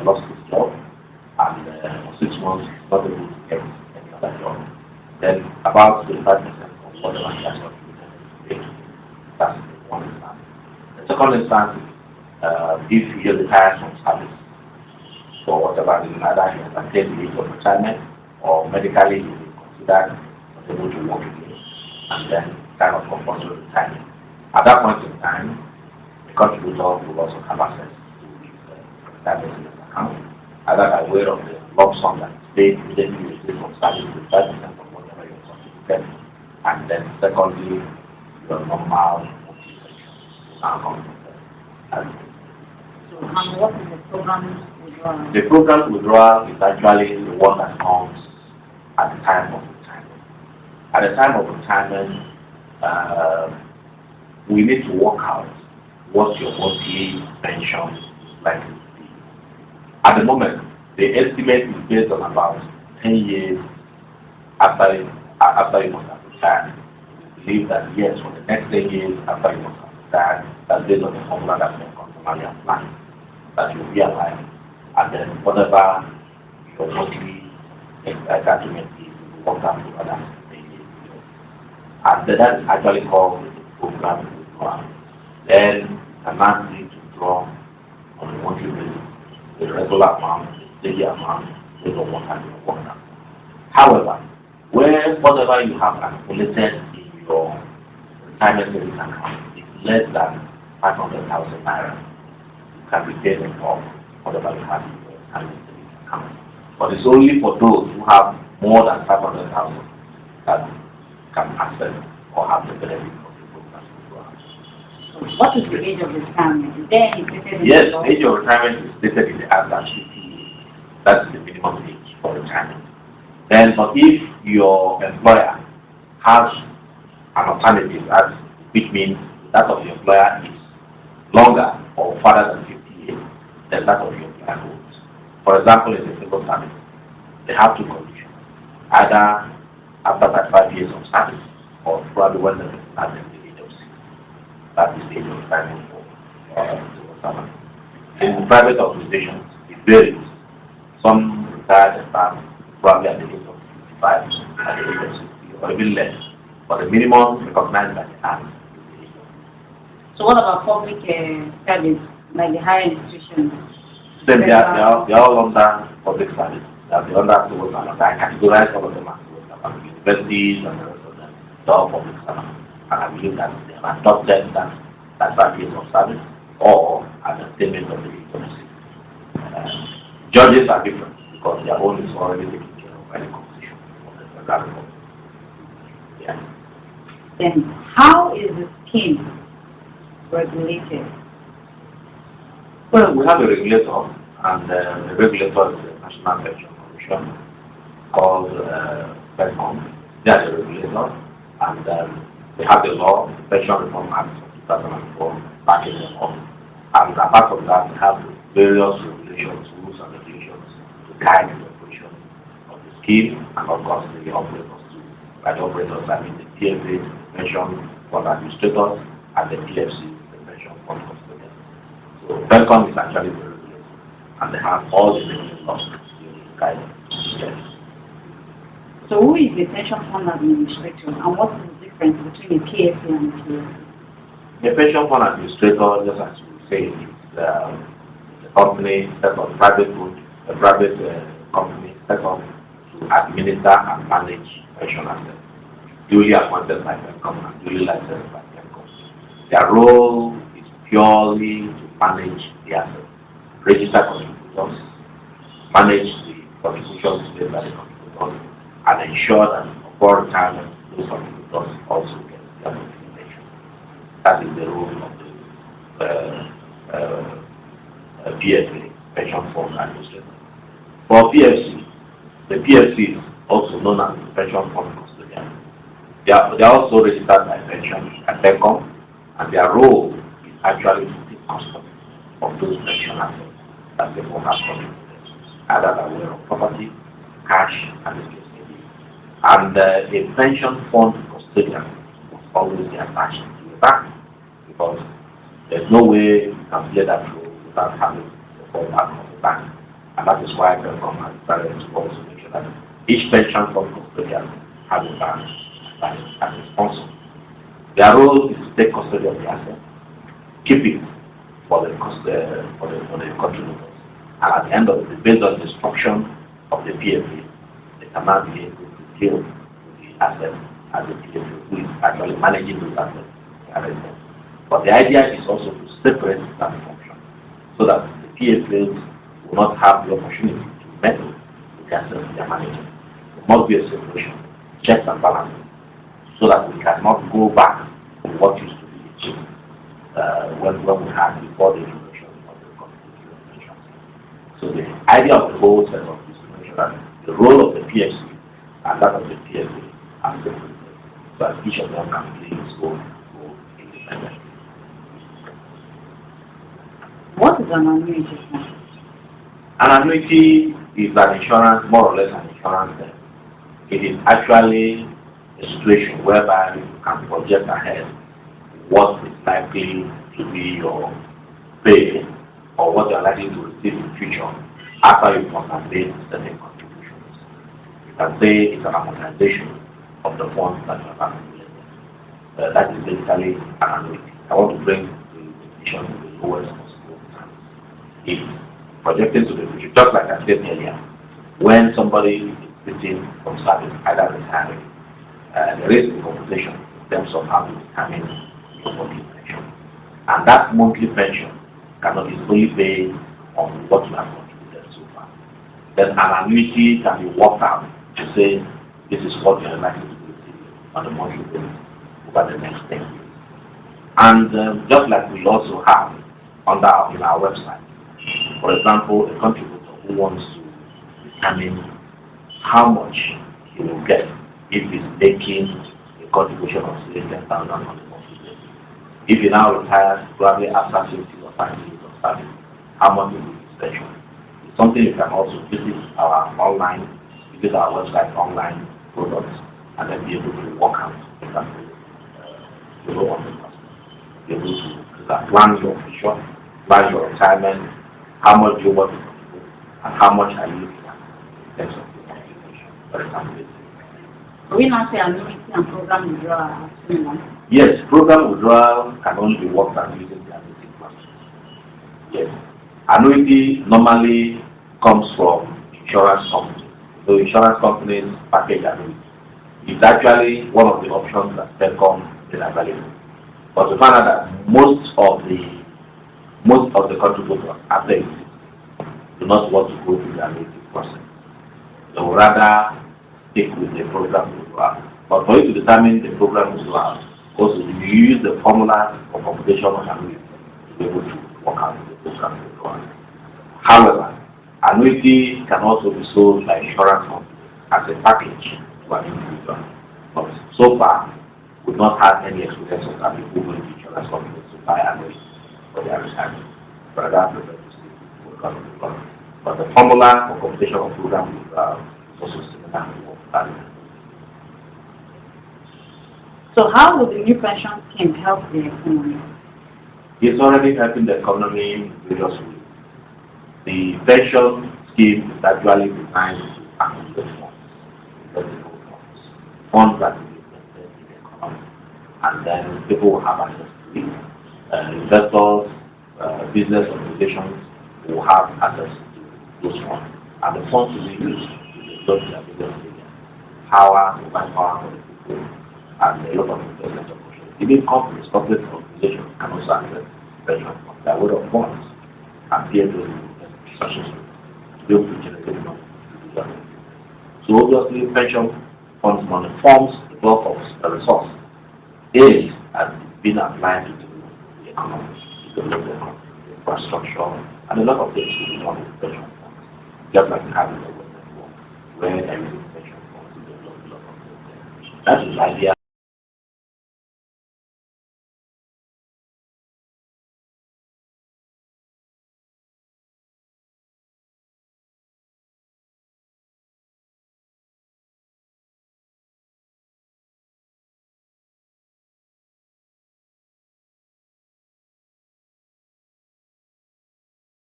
lost his job, and for 6 months he's not able to get any other job. Then about 25% of whatever he has contributed is paid. That's one instance. The second instance is if he retires from service for whatever reason, either he has attained the age of retirement or medically he is considered unable to work again, and then kind of compulsory retirement. At that point in time, the contributor will also have access to his retirement savings account, either by way of the lump sum that is paid immediately received from service to 5% of whatever you contributed, and then secondly, your normal account. So, what is the program withdrawal? The program withdrawal is actually the one that comes at the time of retirement. At the time of retirement, we need to work out what your monthly pension is likely to be. At the moment, the estimate is based on about 10 years after you must have retired. We believe that yes, for the next 10 years after you must have retired, that's based on the formula that may constantly apply, that you realize, and then whatever your monthly entitlement is, you work out to other 10 years. And that is actually called the program withdrawal. Then a man needs to draw on a monthly basis the regular amount, the daily amount, based on what has been worked out. However, whatever you have accumulated in your retirement savings account is less than 500,000 naira, you can retain it off whatever you have in your retirement savings account. But it's only for those who have more than 500,000 that can access or have the benefit of the program. What is the age of retirement? Is there any stated in Yes, the law? age of retirement is stated in the Act as 50 years. That's the minimum age for retirement. Then, but if your employer has an alternative, which means that of your employer is longer or further than 50 years, then that of your employer holds. For example, in a single service, they have two conditions: either after 5 years of service, or probably when the person has the age of 60. That is the age of retirement for civil servants. In private organizations, it varies. Some retire the staff probably at the age of 55, at the age of 60, or even less. But the minimum recognized by the Act is the age of 60. So what about public service, like the higher institutions? Then they are all under public service. They are under civil servants. I categorize all of them as civil servants. Universities and the rest of them, they are all public servants. And I believe that they have adopted that 5 years of service or an attainment of the age of 60. Judges are different because their own is already taken care of by the constitution of the federal government. Yeah. Then how is the scheme regulated? Well, we have a regulator, and the regulator is the National Pension Commission called PENCOM. They are the regulator, and they have the law, Pension Reform Act of 2004, backing them up. And apart from that, we have various regulations, rules and regulations to guide the operation of the scheme, and of course the operators too. By the operators, I mean the PFA, Pension Fund Administrators, and the PFC, the Pension Fund Custodians. So PENCOM is actually the regulator, and they have all the relevant laws to guide them. Yes. So who is the pension fund administrator, and what is the difference between a PFA and a PFC? The pension fund administrator, just as you say, is a company set up, a private company set up to administer and manage pension assets, duly appointed by PENCOM and duly licensed by PENCOM. Their role is purely to manage the assets, register contributors, manage the contributions made by the contributors, and ensure that before retirement, those contributors also get their pension. That is the role of the PFA, Pension Fund Administrator. For PFC, the PFC is also known as the Pension Fund Custodian. They are also registered by pension at PENCOM, and their role is actually to take custody of those pension assets that the fund has contributed, either by way of property, cash, and interest. And a pension fund custodian must always be attached to the bank, because there's no way you can play that role without having the fallback of the bank. that is why the government started to also make sure that each pension fund custodian has a bank as a sponsor. Their role is to take custody of the asset, keep it for the contributors, and at the end of it, based on the instruction of the PFA, they can now be able to deal with the asset as a PFA who is actually managing those assets. But the idea is also to separate that function so that the PFAs will not have the opportunity to meddle with the assets they are managing. There must be a separation, checks and balances, so that we cannot go back to what used to be achieved when we had before the introduction of the constitutional pensions. So the idea of the whole set of is to make sure that the role of the PFC and that of the PFA are separated, so that each of them can play its own role independently. What is an annuity? An annuity is an insurance, more or less an insurance term. It is actually a situation whereby you can project ahead what is likely to be your pay or what you are likely to receive in the future after you must have made certain contributions. You can say it's an amortization of the funds that you have accumulated. That is basically an annuity. I want to bring the definition to the lowest possible terms. It's projected to the future, just like I said earlier. When somebody is sitting from service, either retiring, there is a compensation in terms of how to determine your monthly pension. And that monthly pension cannot be fully based on what you have contributed so far. Then an annuity can be worked out to say this is what you are likely to receive on a monthly basis over the next 10 years. And just like we also have in our website, for example, a contributor who wants to determine how much he will get if he's making a contribution of say 10,000 on a monthly basis. If he now retires, probably after 50 or 5 years of service, how much will be his pension? It's something you can also visit our website online products and then be able to work out exactly be able to plan your future, plan your retirement, how much you want to contribute, and how much are you looking at in terms of your contribution, for example. We now say annuity and program withdrawal are similar. Yes, program withdrawal can only be worked out using the annuity plan. Yes. Annuity normally comes from insurance companies. So insurance companies package annuity. It's actually one of the options that Telcom is available. But we found out that most of the contributors after it do not want to go through the annuity process. They would rather stick with the program withdrawal. But for you to determine the program withdrawal, also you use the formula for computation of annuity to be able to work out the program withdrawal. However, annuity can also be sold by insurance companies as a package to an individual. But so far, we've not had any experience of that people going to insurance companies to buy annuity for their retirement. But I prefer to stick with the program withdrawal. But the formula for computation of program withdrawal is also similar to what that is. So how will the new pension scheme help the economy? It's already helping the economy in various ways. The pension scheme is actually designed to accumulate funds that will be invested in the economy, and then people will have access to it. Investors, business organizations will have access to those funds, and the funds will be used to develop their business areas, power, mobile power for the people, and a lot of investment opportunities. Even companies, corporate organizations can also access pension funds by way of funds and be able to be able to generate money. So obviously pension funds money forms the bulk of the resource aimed at being applied to the economy, to develop the economy, the infrastructure, and a lot of things to be done with pension funds. Just like we have in the Western world, where there is pension funds to develop a lot of things. That is the idea.